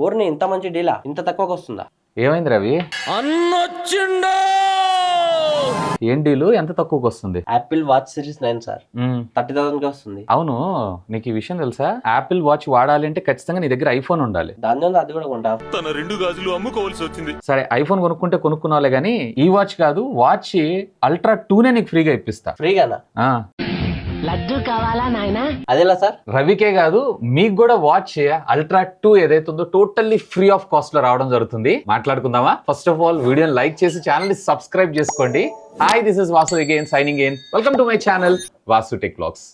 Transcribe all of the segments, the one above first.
ఊరిని ఇంత మంచి డీలా ఇంత తక్కువకి వస్తుందా? ఏమైంది రవి? అన్నొచ్చిండో ఏం డీలు ఎంత తక్కువకి వస్తుంది? యాపిల్ వాచ్ సిరీస్ 9 సార్ 30,000కి వస్తుంది. అవును, నీకు ఈ విషయం తెలుసా? యాపిల్ వాచ్ వాడాలి అంటే ఖచ్చితంగా నీ దగ్గర ఐఫోన్ ఉండాలి. దాని ఉంది, అది కూడా కొంటా. తన 2 గాజులు అమ్ముకోవాల్సి వచ్చింది. సరే, ఐఫోన్ కొనుక్కోవాలే గానీ ఈ వాచ్ కాదు, వాచ్ అల్ట్రా 2నే నీకు ఫ్రీగా ఇప్పిస్తా. ఫ్రీగానా? ఆ, లడ్డు కావాలా నాయనా? అదేలా సార్? రవికే కాదు మీకు కూడా వాచ్ అల్ట్రా 2 ఏదైతే ఉందో టోటల్లీ ఫ్రీ ఆఫ్ కాస్ట్ లో రావడం జరుగుతుంది. మాట్లాడుకుందామా? ఫస్ట్ ఆఫ్ ఆల్ వీడియోని లైక్ చేసి ఛానల్ ని సబ్స్క్రైబ్ చేసుకోండి. Hi, this is Vasu again signing in. Welcome to my channel Vasu tech vlogs.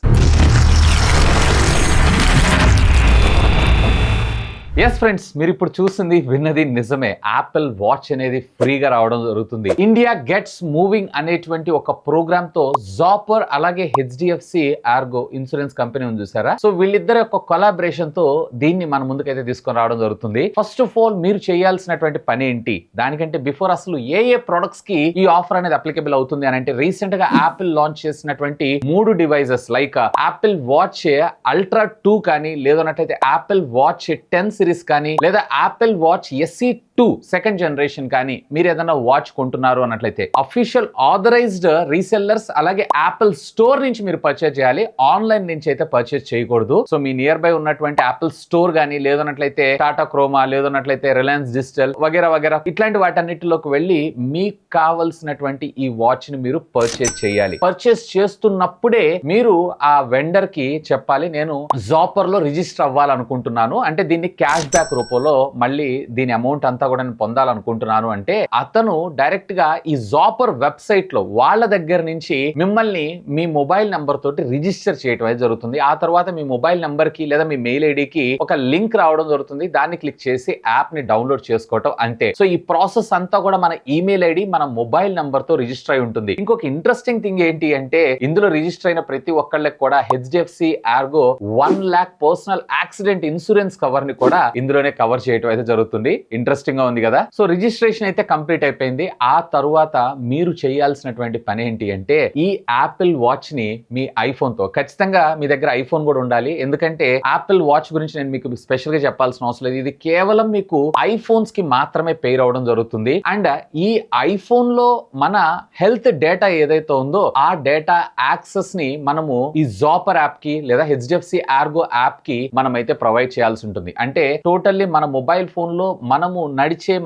Yes friends, మీరు ఇప్పుడు చూస్తుంది విన్నది నిజమే. యాపిల్ వాచ్ అనేది ఫ్రీగా రావడం జరుగుతుంది. ఇండియా గెట్స్ మూవింగ్ అనేటువంటి ఒక ప్రోగ్రామ్ తో జాపర్ అలాగే హెచ్డిఎఫ్సి ఆర్గో ఇన్సూరెన్స్ కంపెనీ ఉంది చూసారా? సో వీళ్ళిద్దరి యొక్క కొలాబరేషన్ తో దీన్ని మన ముందుకైతే తీసుకొని రావడం జరుగుతుంది. ఫస్ట్ ఆఫ్ ఆల్ మీరు చేయాల్సినటువంటి పని ఏంటి? దానికంటే బిఫోర్ అసలు ఏ ప్రొడక్ట్స్ కి ఈ ఆఫర్ అనేది అప్లికబుల్ అవుతుంది అని అంటే, రీసెంట్ గా యాపిల్ లాంచ్ చేసినటువంటి 3 devices like Apple watch ultra 2 కానీ, లేదన్నట్లయితే యాపిల్ వాచ్ 10 సిరీస్ కానీ, లేదా Apple watch SE2 second generation కానీ మీరు ఏదైనా వాచ్ కొంటున్నారు అన్నట్లయితే అఫీషియల్ ఆథరైజ్డ్ రీసెల్లర్స్ అలాగే యాపిల్ స్టోర్ నుంచి మీరు పర్చేజ్ చేయాలి. ఆన్లైన్ నుంచి అయితే పర్చేజ్ చేయకూడదు. సో మీ నియర్ బై ఉన్నటువంటి యాపిల్ స్టోర్ కానీ, లేదన్నట్లయితే టాటా క్రోమా, లేదన్నట్లయితే రిలయన్స్ డిజిటల్ వగేరా వగేరా ఇట్లాంటి వాటన్నిటిలోకి వెళ్ళి మీకు కావలసినటువంటి ఈ వాచ్ ని మీరు పర్చేజ్ చేయాలి. పర్చేజ్ చేస్తున్నప్పుడే మీరు ఆ వెండర్ కి చెప్పాలి, నేను జాపర్ లో రిజిస్టర్ అవ్వాలనుకుంటున్నాను, అంటే దీన్ని క్యాష్ బ్యాక్ రూపంలో మళ్ళీ దీని అమౌంట్ అంతా కూడా నేను పొందాలనుకుంటున్నాను అంటే, అతను డైరెక్ట్ గా ఈ జాపర్ వెబ్సైట్ లో వాళ్ళ దగ్గర నుంచి మిమ్మల్ని మీ మొబైల్ నంబర్ తోటి రిజిస్టర్ చేయడం అయితే జరుగుతుంది. ఆ తర్వాత మీ మొబైల్ నంబర్ కి లేదా మీ మెయిల్ ఐడికి ఒక లింక్ రావడం జరుగుతుంది. దాన్ని క్లిక్ చేసి యాప్ ని డౌన్లోడ్ చేసుకోవటం అంతే. సో ఈ ప్రాసెస్ అంతా కూడా మన ఈమెయిల్ ఐడి, మన మొబైల్ నంబర్ తో రిజిస్టర్ అయి ఉంటుంది. ఇంకొక ఇంట్రెస్టింగ్ థింగ్ ఏంటి అంటే, ఇందులో రిజిస్టర్ అయిన ప్రతి ఒక్కళ్ళకి కూడా HDFC Argo 1 lakh personal accident insurance cover ని కూడా ఇందులోనే కవర్ చేయడం అయితే జరుగుతుంది. ఇంట్రెస్టింగ్ గా ఉంది కదా? సో రిజిస్ట్రేషన్ అయితే కంప్లీట్ అయిపోయింది. ఆ తరువాత మీరు చేయాల్సినటువంటి పని ఏంటి అంటే, ఈ యాపిల్ వాచ్ ని మీ ఐఫోన్ తో, ఖచ్చితంగా మీ దగ్గర ఐఫోన్ కూడా ఉండాలి. ఎందుకంటే యాపిల్ వాచ్ గురించి నేను మీకు స్పెషల్ గా చెప్పాల్సిన అవసరం లేదు. ఇది కేవలం మీకు ఐఫోన్స్ కి మాత్రమే పేర్ అవడం జరుగుతుంది. అండ్ ఈ ఐఫోన్ లో మన హెల్త్ డేటా ఏదైతే ఉందో ఆ డేటా యాక్సెస్ ని మనము ఈ జాపర్ యాప్ కి లేదా హెచ్డిఎఫ్సి ఆర్గో యాప్ కి మనం అయితే ప్రొవైడ్ చేయాల్సి ఉంటుంది. అంటే టోటల్లీ మన మొబైల్ ఫోన్ లో మనము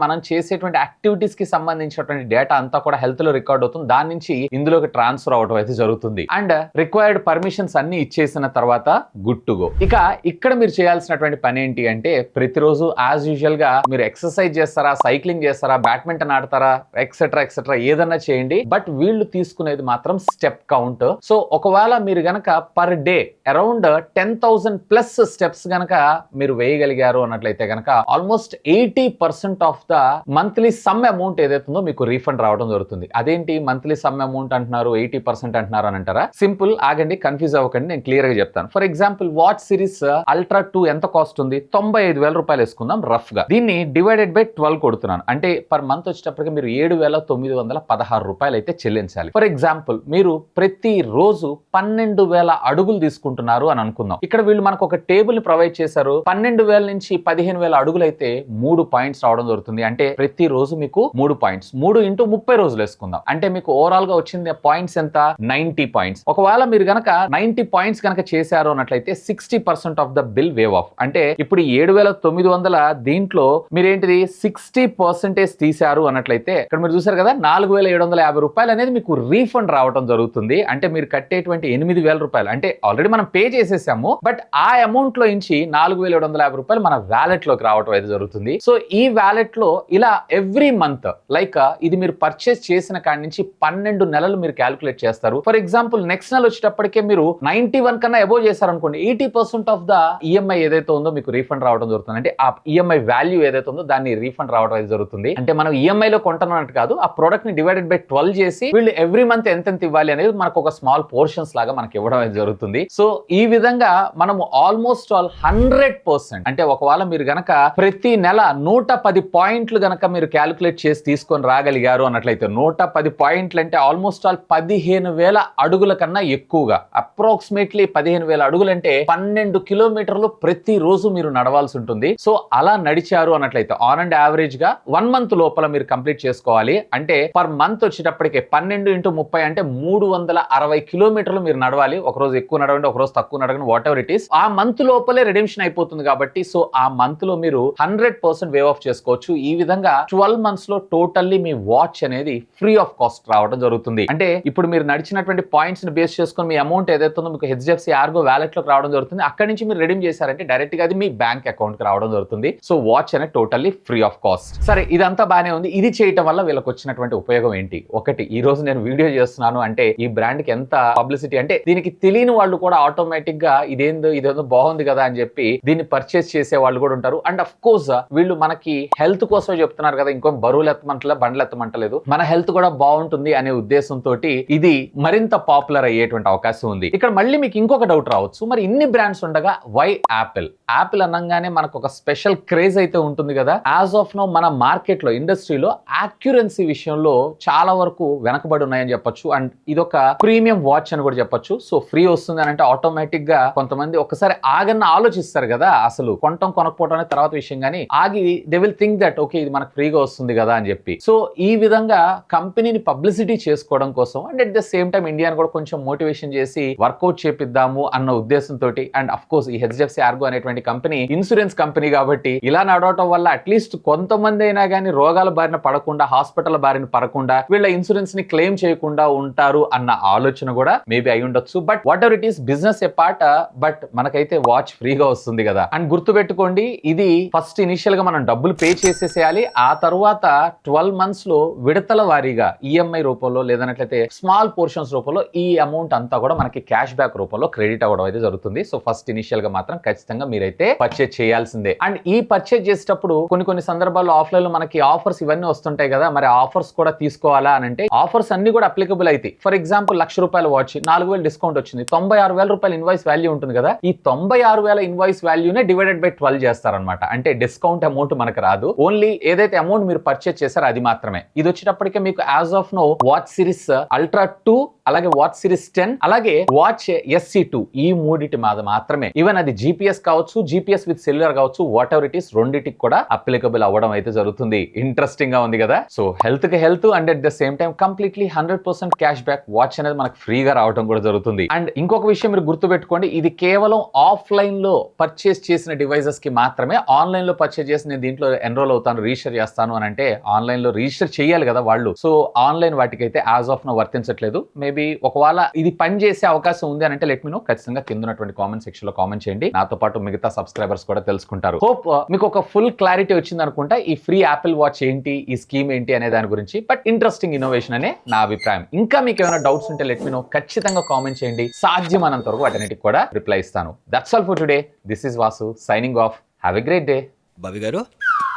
మనం చేసేటువంటి యాక్టివిటీస్ కి సంబంధించినటువంటి డేటా అంతా కూడా హెల్త్ లో రికార్డ్ అవుతుంది. దాని నుంచి ఇందులోకి ట్రాన్స్ఫర్ అవడం అయితే జరుగుతుంది. అండ్ రిక్వైర్డ్ పర్మిషన్స్ అన్ని ఇచ్చేసిన తర్వాత గుడ్ టు గో. ఇక ఇక్కడ మీరు చేయాల్సినటువంటి పని ఏంటి అంటే, ప్రతిరోజు యాజ్ యూజువల్ గా మీరు ఎక్సర్సైజ్ చేస్తారా, సైక్లింగ్ చేస్తారా, బ్యాడ్మింటన్ ఆడతారా, ఎక్సెట్రా ఎక్సెట్రా ఏదన్నా చేయండి. బట్ వీళ్ళు తీసుకునేది మాత్రం స్టెప్ కౌంట్. సో ఒకవేళ మీరు గనక per day around 10,000 plus steps గనక మీరు వేయగలిగారు అన్నట్లయితే గనక almost 80% of the monthly some amount ఏదైతుందో మీకు రీఫండ్ రావడం జరుగుతుంది. అదేంటి మంత్లీ సమ్ అమౌంట్ అంటున్నారు, 80% అంటున్నారు అని అంటారా? సింపుల్, ఆగండి, కన్ఫ్యూజ్ అవ్వకండి, నేను క్లియర్ గా చెప్తాను. For example watch series ultra 2 ఎంత కాస్ట్ ఉంది? 95,000 రూపాయలు వేసుకుందాం రఫ్ గా. దీన్ని డివైడెడ్ బై 12 కొడుతున్నాను అంటే పర్ మంత్ వచ్చేటప్పటికి మీరు 7,916 రూపాయలు అయితే చెల్లించాలి. ఫర్ ఎగ్జాంపుల్ మీరు ప్రతి రోజు 12,000 అడుగులు తీసుకుంటున్నారు అని అనుకుందాం. ఇక్కడ వీళ్ళు మనకు ఒక టేబుల్ ని ప్రొవైడ్ చేశారు. 12,000 నుంచి 15,000 అడుగులు అయితే 3 పాయింట్స్ రావడం జరుగుతుంది. అంటే ప్రతి రోజు మీకు 3 పాయింట్స్, 3 into 30 రోజులు వేసుకుందాం. అంటే మీకు ఓవరాల్ గా వచ్చింది పాయింట్స్ ఎంత? 90 పాయింట్స్. ఒకవేళ మీరు గనక 90 పాయింట్స్ గనక చేశారు అన్నట్లయితే 60% of the bill wave of. అంటే ఇప్పుడు 7,900 దీంట్లో మీరేంటిది 60% తీశారు అన్నట్లయితే ఇక్కడ మీరు చూసారు కదా 4,750 రూపాయలు అనేది మీకు రీఫండ్ రావడం జరుగుతుంది. అంటే మీరు కట్టేటువంటి 8,000 రూపాయలు అంటే ఆల్రెడీ మనం పే చేసేసాము, బట్ ఆ అమౌంట్ లో నుంచి 4,750 రూపాయలు మన వ్యాలెట్ లోకి రావడం అయితే జరుగుతుంది. సో ఈ వ్యాలెట్ లో ఇలా ఎవ్రీ మంత్ లైక్ ఇది మీరు పర్చేస్ చేసిన కాడి నుంచి 12 నెలలు మీరు క్యాలిక్యులేట్ చేస్తారు. ఫర్ ఎగ్జాంపుల్ నెక్స్ట్ నెల వచ్చేటప్పటికే మీరు 91 కన్నా అబోవ్ చేశారనుకోండి, 80% ఆఫ్ ద ఈఎంఐ ఏదైతే ఉందో మీకు రీఫండ్ రావడం జరుగుతుంది. అంటే ఆ ఈఎంఐ వాల్యూ ఏదైతే ఉందో దాన్ని రీఫండ్ రావడం అయితే జరుగుతుంది. అంటే మనం ఈఎంఐ లో కొంటున్నట్టు కాదు, ఆ ప్రొడక్ట్ ని డివైడెడ్ బై 12 చేసి వీళ్ళు ఎవ్రీ మంత్ ఎంత ఇవ్వాలి అనేది మనకు ఒక స్మాల్ పోర్షన్స్ లాగా మనకి ఇవ్వడం అయితే జరుగుతుంది. సో ఈ విధంగా మనము ఆల్మోస్ట్ ఆల్ 100% అంటే ఒకవేళ మీరు గనక ప్రతి నెల 110 110 పాయింట్లు గనక మీరు క్యాలిక్యులేట్ చేసి తీసుకొని రాగలిగారు అన్నట్లయితే 110 పాయింట్లు అంటే ఆల్మోస్ట్ ఆల్ 15,000 అడుగుల కన్నా ఎక్కువగా, అప్రాక్సిమేట్లీ 15,000 అడుగులు అంటే 12 కిలోమీటర్లు ప్రతి రోజు మీరు నడవాల్సి ఉంటుంది. సో అలా నడిచారు అన్నట్లయితే ఆన్ అండ్ యావరేజ్ గా 1 మంత్ లోపల మీరు కంప్లీట్ చేసుకోవాలి. అంటే పర్ మంత్ వచ్చేటప్పటికే 12 × 30 అంటే 360 కిలోమీటర్లు మీరు నడవాలి. ఒక రోజు ఎక్కువ నడవండి, ఒక రోజు తక్కువ నడవండి, వాట్ ఎవర్ ఇట్ ఈస్. ఆ మంత్ లోపలే రిడెంప్షన్ అయిపోతుంది కాబట్టి సో ఆ మంత్ లో మీరు 100% వేవ్ ఆఫ్ చేసుకోవచ్చు. ఈ విధంగా 12 మంత్స్ లో టోటల్లీ మీ వాచ్ అనేది ఫ్రీ ఆఫ్ కాస్ట్ రావడం జరుగుతుంది. అంటే ఇప్పుడు మీరు నడిచినటువంటి పాయింట్స్ ని బేస్ చేసుకొని మీ అమౌంట్ ఏదైతే ఉందో మీకు HDFC Argo వాలెట్ లోకి రావడం జరుగుతుంది. అక్కడి నుంచి మీరు రిడీమ్ చేశారంటే డైరెక్ట్ గా అది మీ బ్యాంక్ అకౌంట్ కి రావడం జరుగుతుంది. సో వాచ్ అనేది టోటల్లీ ఫ్రీ ఆఫ్ కాస్ట్. సరే, ఇదంతా బానే ఉంది. ఇది చేయటం వల్ల వీళ్ళకి వచ్చినటువంటి ఉపయోగం ఏంటి? ఒకటి, ఈ రోజు నేను వీడియో చేస్తున్నాను అంటే ఈ బ్రాండ్ కి ఎంత పబ్లిసిటీ, అంటే దీనికి తెలియని వాళ్ళు కూడా ఆటోమేటిక్ గా ఇదేందో బాగుంది కదా అని చెప్పి దీన్ని పర్చేస్ చేసే వాళ్ళు కూడా ఉంటారు. అండ్ అఫ్ కోర్స్ వీళ్ళు మనకి హెల్త్ కోసమే చెప్తున్నారు కదా, ఇంకో బరువులు ఎత్తమంటలే, బండ్లు ఎత్తమంటలేదు, మన హెల్త్ కూడా బాగుంటుంది అనే ఉద్దేశంతో ఇది మరింత పాపులర్ అయ్యేటువంటి అవకాశం ఉంది. ఇక్కడ మళ్ళీ మీకు ఇంకొక డౌట్ రావచ్చు, మరి ఇన్ని బ్రాండ్స్ ఉండగా వై యాపిల్? యాపిల్ అనగానే మనకు ఒక స్పెషల్ క్రేజ్ అయితే ఉంటుంది కదా. యాజ్ ఆఫ్ నౌ మన మార్కెట్ లో, ఇండస్ట్రీలో యాక్యురెన్సీ విషయంలో చాలా వరకు వెనకబడి ఉన్నాయని చెప్పొచ్చు. అండ్ ఇదొక ప్రీమియం వాచ్ అని కూడా చెప్పొచ్చు. సో ఫ్రీ వస్తుంది అని అంటే ఆటోమేటిక్ గా కొంతమంది ఒకసారి ఆగన్న ఆలోచిస్తారు కదా, అసలు కొనకపోవడం అనే తర్వాత విషయం, కానీ ఆగి they will think that okay ఇది మనకు ఫ్రీగా వస్తుంది కదా అని చెప్పి. సో ఈ విధంగా కంపెనీని పబ్లిసిటీ చేసుకోవడం కోసం and at the same time ఇండియాని కూడా కొంచెం మోటివేషన్ చేసి వర్కౌట్ చేపిద్దాము అన్న ఉద్దేశంతో, అండ్ అఫ్ కోర్స్ ఈ HDFC Argo అనేటువంటి కంపెనీ ఇన్సూరెన్స్ కంపెనీ కాబట్టి ఇలా నడవటం వల్ల అట్లీస్ట్ కొంతమంది అయినా కానీ రోగాల బారిన పడకుండా, హాస్పిటల్ బారిన పడకుండా, వీళ్ళ ఇన్సూరెన్స్ ని క్లెయిమ్ చేయకుండా ఉంటారు అన్న ఆలోచన కూడా మేబీ అయి ఉండొచ్చు. But what ever it is, business A part, but మనకైతే వాచ్ ఫ్రీగా వస్తుంది కదా. అండ్ గుర్తుపెట్టుకోండి, ఇది ఫస్ట్ ఇనిషియల్ గా మనం డబ్బులు పే చేసేసేయాలి. ఆ తర్వాత 12 మంత్స్ లో విడతల వారీగా EMI రూపంలో లేదన్నట్లయితే స్మాల్ పోర్షన్స్ రూపంలో ఈ అమౌంట్ అంతా కూడా మనకి క్యాష్ బ్యాక్ రూపంలో క్రెడిట్ అవ్వడం అయితే జరుగుతుంది. సో ఫస్ట్ ఇనిషియల్ గా మాత్రం ఖచ్చితంగా మీరైతే పర్చేజ్ చేయాల్సిందే. అండ్ ఈ పర్చేజ్ చేసేటప్పుడు కొన్ని సందర్భాల్లో ఆఫ్లైన్ లో మనకి ఆఫర్స్ ఇవన్నీ వస్తుంటాయి కదా, మరి ఆఫర్స్ కూడా తీసుకోవాలా అని అంటే ఆఫర్స్ అన్ని కూడా అప్లికబుల్ అయితే. ఫర్ ఎగ్జాంపుల్ ₹1,00,000 వాచ్ 4,000 డిస్కౌంట్ వచ్చింది, ₹96,000 ఇన్వాయిస్ వాల్యూ ఉంటుంది కదా. ఈ 96,000 ఇన్వాయిస్ వాల్యూనే డివైడెడ్ బై 12 చేస్తారనమాట. అంటే డిస్కౌంట్ అమౌంట్ మనకు రాదు, ఓన్లీ ఏదైతే అమౌంట్ మీరు పర్చేజ్ చేశారో అది మాత్రమే. ఇది వచ్చేటప్పటికే మీకు as of now watch series ultra 2, అలాగే వాచ్ సిరీస్ 10, అలాగే వాచ్ SC2 ఈ మూడిటి మాత్రమే. ఈవెన్ అది GPS కావచ్చు, GPS విత్ సెల్యులర్ కావచ్చు, వాట్ ఎవర్ ఇట్ ఈస్, రెండిటికి కూడా అప్లికబుల్ అవ్వడం అయితే జరుగుతుంది. ఇంట్రెస్టింగ్ గా ఉంది కదా. సో హెల్త్ కి health and at the same time completely 100% cash back watch అనేది మనకు ఫ్రీగా రావడం కూడా జరుగుతుంది. అండ్ ఇంకొక విషయం మీరు గుర్తుపెట్టుకోండి, ఇది కేవలం ఆఫ్లైన్ లో పర్చేస్ చేసిన డివైజెస్ కి మాత్రమే. ఆన్లైన్ లో పర్చేస్ చేసి నేను దీంట్లో ఎన్రోల్ అవుతాను, రిజిస్టర్ చేస్తాను అని అంటే ఆన్లైన్ లో రిజిస్టర్ చేయాలి కదా వాళ్ళు. సో ఆన్లైన్ వాటికైతే యాజ్ ఆఫ్ నో వర్తించట్లేదు. మేబీ ఒకవేళ ఇది పని చేసే అవకాశం ఉంది అని అంటే లెట్ మీ నో. ఖచ్చితంగా కింద ఉన్నటువంటి కామెంట్ సెక్షన్ లో కామెంట్ చేయండి. నాతో పాటు మిగతా సబ్స్క్రైబర్స్ కూడా తెలుసుకుంటారు. హోప్ మీకు ఒక ఫుల్ క్లారిటీ వచ్చింది అనుకుంటా ఈ ఫ్రీ యాపిల్ వాచ్ ఏంటి, ఈ స్కీమ్ ఏంటి అనే దాని గురించి. బట్ ఇంట్రెస్టింగ్ ఇన్నోవేషన్ అనే నా అభిప్రాయం. ఇంకా మీకు ఏమైనా డౌట్స్ ఉంటే లెట్ మీ నో, ఖచ్చితంగా కామెంట్ చేయండి. సాధ్యమైనంత వరకు వాటన్నిటికి కూడా రిప్లై ఇస్తాను. That's all for today. This is Vasu signing off. Have a great day. Bobby గారు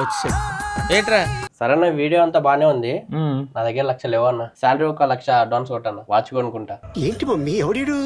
వచ్చేసాడు ఏంట్రా? సరేనా, వీడియో అంతా బానే ఉంది. నా దగ్గర 1,00,000 లేవన్నా. శాలరీ ఒక 1,00,000 అడ్వాన్స్ కొట్టన్నా, వాచ్ కొనుక్కుంటా. ఏంటి మమ్మీ ఎవడీడు